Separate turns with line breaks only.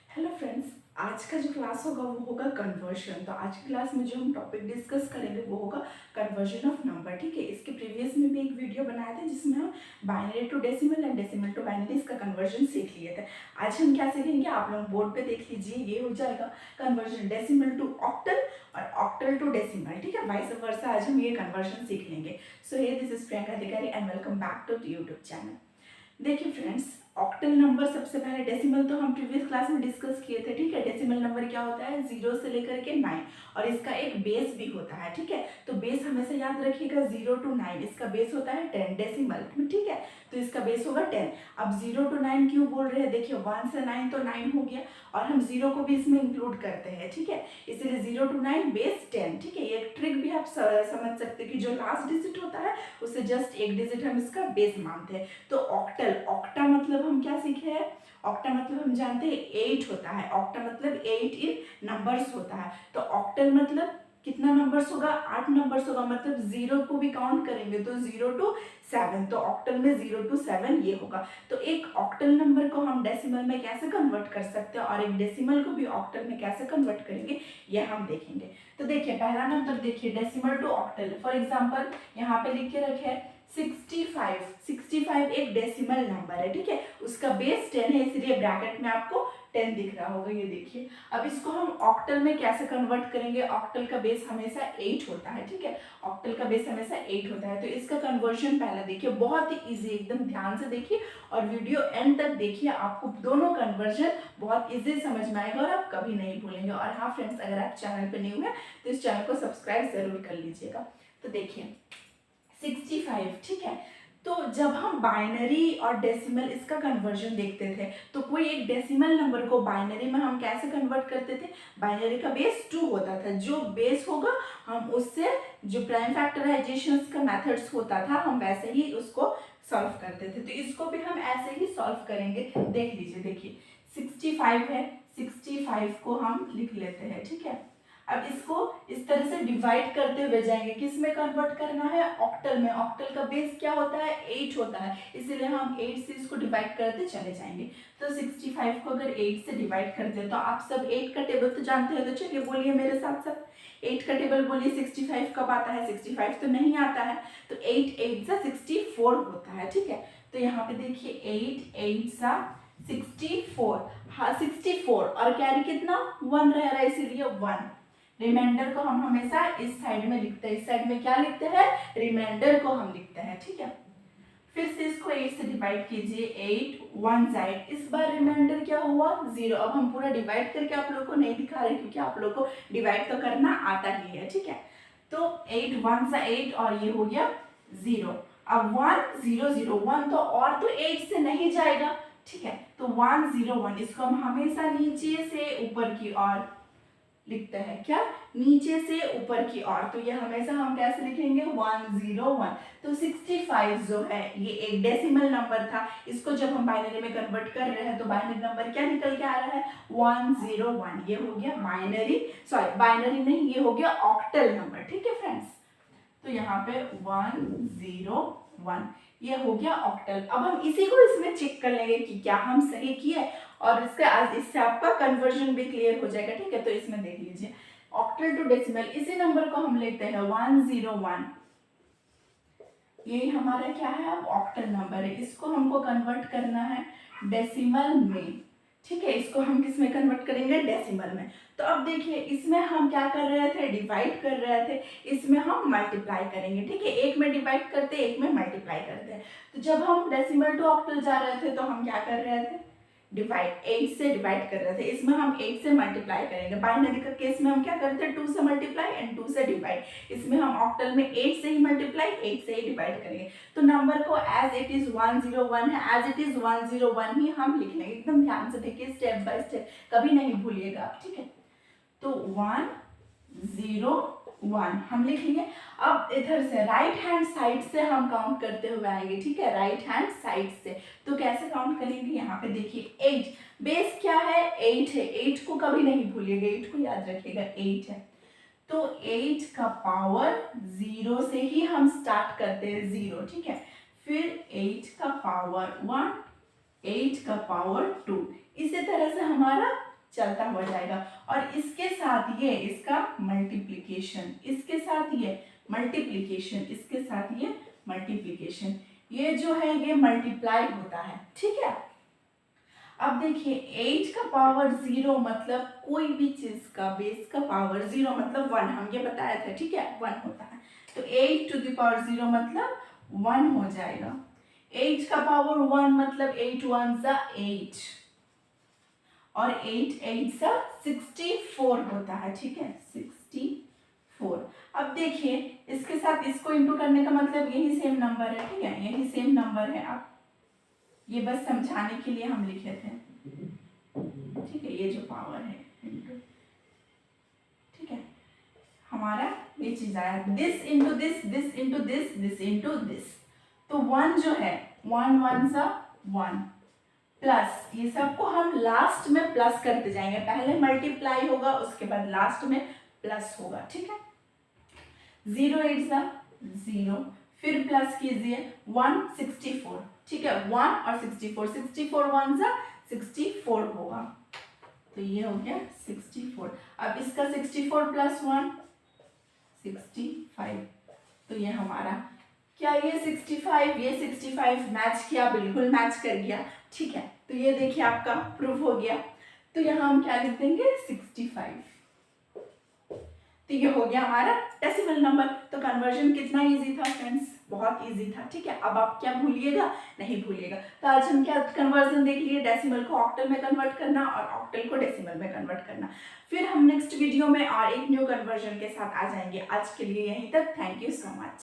Hello friends. आज का जो क्लास होगा वो होगा कन्वर्जन। तो आज की क्लास में जो हम टॉपिक डिस्कस करेंगे वो होगा कन्वर्जन ऑफ नंबर। ठीक है, इसके प्रीवियस में भी एक वीडियो बनाए थे जिसमें हम binary to decimal and decimal to binary इसका कन्वर्जन सीख लिए थे। आज हम क्या सीखेंगे, आप लोग बोर्ड पे देख लीजिए, ये हो जाएगा कन्वर्जन डेसिमल टू ऑक्टल और ऑक्टल टू डेसिमल। ठीक है, वाइस वर्सा आज हम ये कन्वर्जन सीख लेंगे। So hey this is Priyanka Adhikari and welcome back to YouTube channel. देखिए फ्रेंड्स, ऑक्टल नंबर सबसे पहले, डेसिमल तो हम प्रीवियस क्लास में डिस्कस किए थे। ठीक है, डेसिमल नंबर क्या होता है, 0 से लेकर के 9 और इसका एक बेस भी होता है। ठीक है, तो बेस हमेशा याद रखिएगा 0 to 9 इसका बेस होता है 10 डेसिमल में। ठीक है, तो इसका बेस होगा 10। अब 0 to 9 क्यों बोल रहे हैं, देखिए 1 से 9 तो 9 हो गया और हम 0 को भी इसमें इंक्लूड करते हैं। ठीक है, इसलिए 0 to 9 बेस 10। ठीक है, ये एक ट्रिक भी आप समझ सकते हैं कि जो लास्ट डिजिट होता है उससे जस्ट एक डिजिट हम इसका बेस मानते हैं। तो ऑक्टल, ऑक्टा मतलब हम क्या सीखे हैं, ऑक्टा मतलब हम जानते हैं 8 होता है। ऑक्टा मतलब 8 इन नंबर्स होता है। तो ऑक्टल मतलब कितना नंबर्स होगा, 8 नंबर्स होगा। मतलब 0 को भी काउंट करेंगे तो 0 to 7, तो ऑक्टल में 0 to 7 ये होगा। तो एक ऑक्टल नंबर को हम डेसिमल में कैसे कन्वर्ट कर सकते हैं और एक डेसिमल को भी ऑक्टल में कैसे कन्वर्ट करेंगे ये हम देखेंगे। तो देखिए पहला नंबर, देखिए decimal to octal. For example यहाँ पे लिख के रखे 65। 65 एक डेसिमल नंबर है। ठीक है, उसका बेस 10 है, इसलिए ब्रैकेट में आपको 10 दिख रहा होगा, ये देखिए। अब इसको हम ऑक्टल में कैसे कन्वर्ट करेंगे, ऑक्टल का बेस हमेशा 8 होता है। ठीक है, ऑक्टल का बेस हमेशा 8 होता है। तो इसका कन्वर्जन पहले देखिए, बहुत ही इजी, एकदम ध्यान से देखिए और वीडियो एंड तक देखिए, आपको दोनों कन्वर्जन बहुत इजी समझ में आएगा और आप कभी नहीं भूलेंगे। और हाँ फ्रेंड्स, अगर आप चैनल पर न्यू है तो इस चैनल को सब्सक्राइब जरूर कर लीजिएगा। तो देखिए 65। ठीक है, तो जब हम बाइनरी और डेसिमल इसका कन्वर्जन देखते थे तो कोई एक डेसिमल नंबर को बाइनरी में हम कैसे कन्वर्ट करते थे, बाइनरी का बेस 2 होता था। जो बेस होगा हम उससे जो प्राइम फैक्टराइजेशन का मेथड्स होता था हम वैसे ही उसको सॉल्व करते थे। तो इसको भी हम ऐसे ही सॉल्व करेंगे। देख लीजिए, देखिए 65 है, 65 को हम लिख लेते हैं। ठीक है, अब इसको इस तरह से डिवाइड करते हुए जाएंगे, किस में कन्वर्ट करना है, ऑक्टल में। ऑक्टल का बेस क्या होता है, 8 होता है, इसीलिए हम 8 से इसको डिवाइड करते चले जाएंगे। तो 65 को अगर 8 से डिवाइड करते हैं तो आप सब 8 का टेबल तो जानते हैं, तो चलिए बोलिए मेरे साथ साथ 8 का टेबल बोलिए। 65 कब आता है, 65 तो नहीं आता है, तो 8 8 सा 64 होता है। ठीक है, तो यहाँ पे देखिए 8 8 सा 64, हाँ 64 और कैरी कितना 1 रह रहा है, इसीलिए 1। रिमाइंडर को हम हमेशा इस साइड में लिखते हैं, इस साइड में क्या लिखते हैं, रिमाइंडर को हम लिखते हैं। ठीक है, फिर से इसको 8 से डिवाइड कीजिए, 8 1 साइड, इस बार रिमाइंडर क्या हुआ 0। अब हम पूरा डिवाइड करके आप लोग को नहीं दिखा रहे क्योंकि आप लोग को डिवाइड तो करना आता ही है। ठीक है, तो 8 1 सा 8 और ये हो गया 0। अब 1 0 0 1 तो और तो 8 से नहीं जाएगा। ठीक है, तो 1 0 1 इसको हम हमेशा नीचे से ऊपर की ओर लिखते हैं, क्या, नीचे से ऊपर की ओर। तो ये हमेशा हम कैसे लिखेंगे 101। तो 65 जो है ये एक डेसिमल नंबर था, इसको जब हम बाइनरी में कन्वर्ट कर रहे हैं तो बाइनरी नंबर क्या निकल के आ रहा है 101। ये हो गया बाइनरी, सॉरी बाइनरी नहीं, ये हो गया ऑक्टल नंबर। ठीक है फ्रेंड्स, तो यहाँ पे 101 ये हो गया ऑक्टल। अब हम इसी को इसमें चेक कर लेंगे कि क्या हम सही किए और इससे आपका कन्वर्जन भी क्लियर हो जाएगा। ठीक है, तो इसमें देख लीजिए ऑक्टल टू डेसिमल, इसी नंबर को हम लेते हैं 101। ये हमारा क्या है, अब ऑक्टल नंबर है, इसको हमको कन्वर्ट करना है डेसिमल में। ठीक है, इसको हम किस में कन्वर्ट करेंगे, डेसिमल में। तो अब देखिए इसमें हम क्या कर रहे थे, डिवाइड कर रहे थे, इसमें हम मल्टीप्लाई करेंगे। ठीक है, एक में डिवाइड करते एक में मल्टीप्लाई करते हैं। तो जब हम डेसिमल टू ऑक्टल जा रहे थे तो हम क्या कर रहे थे, डिवाइड 8 से डिवाइड कर रहे थे, इसमें हम 8 से मल्टीप्लाई करेंगे। बाइनरी का केस में हम क्या करते हैं 2 से मल्टीप्लाई एंड 2 से डिवाइड, इसमें हम ऑक्टल में 8 से ही मल्टीप्लाई 8 से ही डिवाइड करेंगे। तो नंबर को एज इट इज 101 है, एज इट इज 101 ही हम लिख लेंगे। एकदम ध्यान से देखिए, स्टेप बाय स्टेप, कभी नहीं भूलिएगा आप। ठीक है, तो 101 हम लिख लिए। अब इधर से राइट हैंड साइड से हम काउंट करते हुए आएंगे। ठीक है, राइट हैंड साइड से तो कैसे काउंट करेंगे, यहाँ पे देखिए 8, बेस क्या है 8 है, 8 को कभी नहीं भूलिएगा, 8 को याद रखिएगा 8 है। तो 8 का पावर 0 से ही हम स्टार्ट करते हैं, 0। ठीक है, फिर 8 का पावर 1, 8 का पावर 2, इसी तरह से हमारा चलता हुआ जाएगा। और इसके साथ ये इसका मल्टीप्लिकेशन, इसके साथ ये मल्टीप्लिकेशन, इसके साथ ये मल्टीप्लिकेशन, ये जो है ये मल्टीप्लाई होता है, ठीक है। अब देखिए 8 का पावर 0 मतलब कोई भी चीज का बेस का पावर 0 मतलब 1, हम ये बताया था, ठीक है, 1 होता है। तो 8 टू द पावर 0 मतलब 1 हो जाएगा। 8 का पावर 1 मतलब 8 1 सा 8 और 8 8 सा 64 होता है, ठीक है, 64। अब देखिए इसके साथ इसको इंटू करने का मतलब यही सेम नंबर है, ठीक है, यही सेम नंबर है। आप ये बस समझाने के लिए हम लिखे थे, ठीक है, ये जो पावर है इंटू, ठीक है, हमारा ये चीज आया this into this, this into this, this into this. तो 1 जो है 1 1 सा 1 प्लस, ये सबको हम लास्ट में प्लस करते जाएंगे, पहले मल्टीप्लाई होगा उसके बाद लास्ट में प्लस होगा, ठीक है। 0 8 सा 0, फिर प्लस कीजिए 164, ठीक है, 1 और 64, 64 1 सा 64 होगा, तो ये हो गया 64। अब इसका 64 प्लस 1 65, तो ये हमारा क्या, ये 65 ये 65 मैच किया, बिल्कुल मैच कर गया, ठीक है। तो ये देखिए आपका प्रूफ हो गया। तो यहाँ हम क्या लिख देंगे 65। तो ये हो गया हमारा डेसिमल नंबर। तो कन्वर्जन कितना इजी था फ्रेंड्स, बहुत इजी था, ठीक है। अब आप क्या भूलिएगा, नहीं भूलिएगा। तो आज हम क्या कन्वर्जन देख लिए, डेसिमल को ऑक्टल में कन्वर्ट करना और ऑक्टल को डेसिमल में कन्वर्ट करना। फिर हम नेक्स्ट वीडियो में और एक न्यू कन्वर्जन के साथ आ जाएंगे। आज के लिए यहीं तक, थैंक यू सो मच।